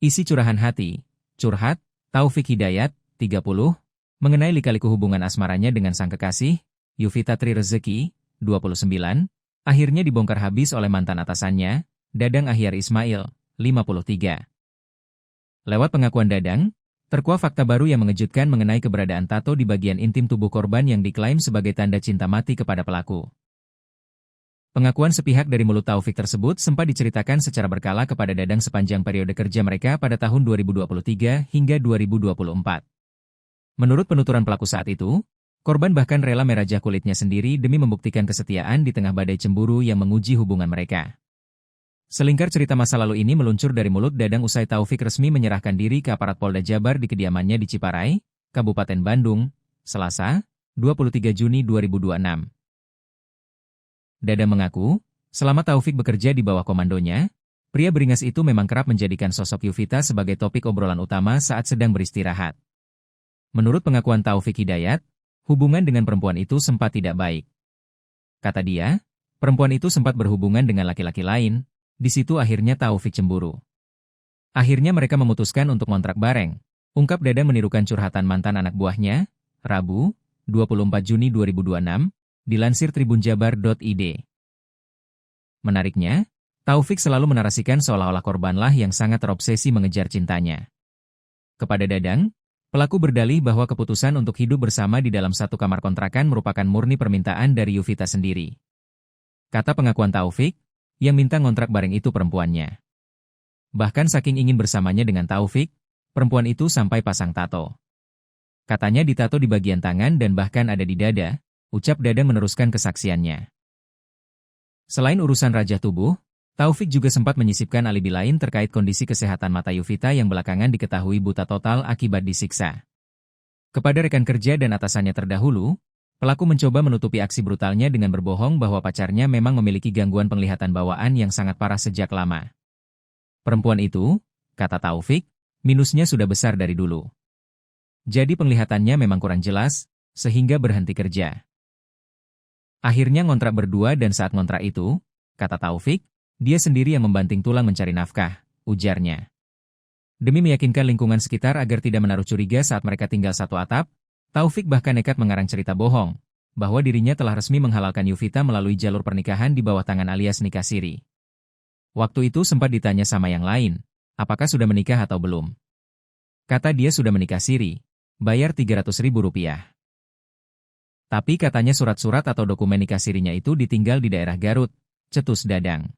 Isi curahan hati, curhat, Taufik Hidayat, 30, mengenai lika-liku hubungan asmaranya dengan sang kekasih, Yuvita Tri Rezeki, 29, akhirnya dibongkar habis oleh mantan atasannya, Dadang Ahyar Ismail, 53. Lewat pengakuan Dadang, terkuak fakta baru yang mengejutkan mengenai keberadaan tato di bagian intim tubuh korban yang diklaim sebagai tanda cinta mati kepada pelaku. Pengakuan sepihak dari mulut Taufik tersebut sempat diceritakan secara berkala kepada Dadang sepanjang periode kerja mereka pada tahun 2023 hingga 2024. Menurut penuturan pelaku saat itu, korban bahkan rela merajah kulitnya sendiri demi membuktikan kesetiaan di tengah badai cemburu yang menguji hubungan mereka. Selingkar cerita masa lalu ini meluncur dari mulut Dadang usai Taufik resmi menyerahkan diri ke aparat Polda Jabar di kediamannya di Ciparai, Kabupaten Bandung, Selasa, 23 Juni 2026. Dadang mengaku, selama Taufik bekerja di bawah komandonya, pria beringas itu memang kerap menjadikan sosok Yuvita sebagai topik obrolan utama saat sedang beristirahat. Menurut pengakuan Taufik Hidayat, hubungan dengan perempuan itu sempat tidak baik. Kata dia, perempuan itu sempat berhubungan dengan laki-laki lain, di situ akhirnya Taufik cemburu. Akhirnya mereka memutuskan untuk ngontrak bareng, ungkap Dadang menirukan curhatan mantan anak buahnya, Rabu, 24 Juni 2026, dilansir tribunjabar.id. Menariknya, Taufik selalu menarasikan seolah-olah korbanlah yang sangat terobsesi mengejar cintanya. Kepada Dadang, pelaku berdalih bahwa keputusan untuk hidup bersama di dalam satu kamar kontrakan merupakan murni permintaan dari Yuvita sendiri. Kata pengakuan Taufik, yang minta ngontrak bareng itu perempuannya. Bahkan saking ingin bersamanya dengan Taufik, perempuan itu sampai pasang tato. Katanya ditato di bagian tangan dan bahkan ada di dada, ucap Dadang meneruskan kesaksiannya. Selain urusan rajah tubuh, Taufik juga sempat menyisipkan alibi lain terkait kondisi kesehatan mata Yuvita yang belakangan diketahui buta total akibat disiksa. Kepada rekan kerja dan atasannya terdahulu, pelaku mencoba menutupi aksi brutalnya dengan berbohong bahwa pacarnya memang memiliki gangguan penglihatan bawaan yang sangat parah sejak lama. Perempuan itu, kata Taufik, minusnya sudah besar dari dulu. Jadi penglihatannya memang kurang jelas, sehingga berhenti kerja. Akhirnya ngontrak berdua dan saat ngontrak itu, kata Taufik, dia sendiri yang membanting tulang mencari nafkah, ujarnya. Demi meyakinkan lingkungan sekitar agar tidak menaruh curiga saat mereka tinggal satu atap, Taufik bahkan nekat mengarang cerita bohong, bahwa dirinya telah resmi menghalalkan Yuvita melalui jalur pernikahan di bawah tangan alias nikah siri. Waktu itu sempat ditanya sama yang lain, apakah sudah menikah atau belum. Kata dia sudah menikah siri, bayar Rp300.000. Tapi katanya surat-surat atau dokumen nikah sirinya itu ditinggal di daerah Garut, cetus Dadang.